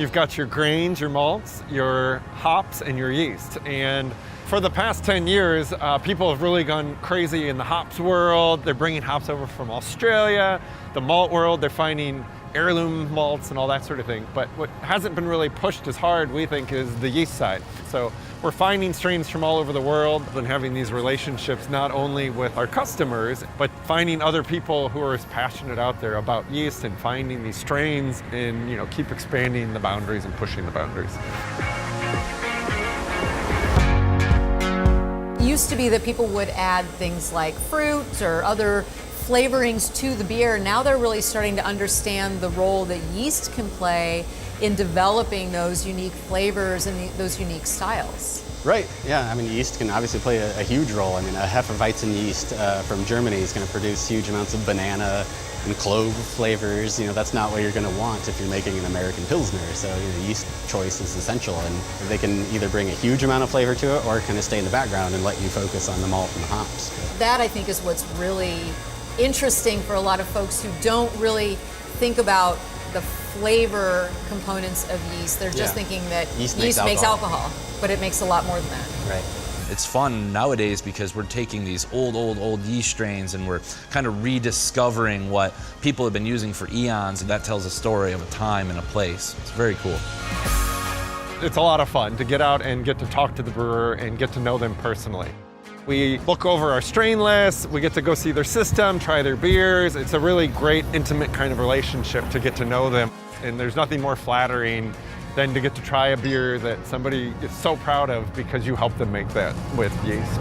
You've got your grains, your malts, your hops, and your yeast. And for the past 10 years, people have really gone crazy in the hops world. They're bringing hops over from Australia. The malt world, they're finding heirloom malts and all that sort of thing. But what hasn't been really pushed as hard, we think, is the yeast side. So we're finding strains from all over the world and having these relationships not only with our customers, but finding other people who are as passionate out there about yeast and finding these strains and, you know, keep expanding the boundaries and pushing the boundaries. It used to be that people would add things like fruit or other flavorings to the beer. Now they're really starting to understand the role that yeast can play in developing those unique flavors and those unique styles. Right, yeah, I mean, yeast can obviously play a huge role. I mean, a Hefeweizen yeast from Germany is going to produce huge amounts of banana and clove flavors. You know, that's not what you're going to want if you're making an American Pilsner. So, you know, yeast choice is essential, and they can either bring a huge amount of flavor to it or kind of stay in the background and let you focus on the malt and the hops. That, I think, is what's really interesting for a lot of folks who don't really think about the flavor components of yeast. They're just thinking that yeast makes alcohol, but it makes a lot more than that. Right. It's fun nowadays because we're taking these old yeast strains and we're kind of rediscovering what people have been using for eons, and that tells a story of a time and a place. It's very cool. It's a lot of fun to get out and get to talk to the brewer and get to know them personally. We look over our strain lists, we get to go see their system, try their beers. It's a really great, intimate kind of relationship to get to know them. And there's nothing more flattering than to get to try a beer that somebody is so proud of because you helped them make that with yeast.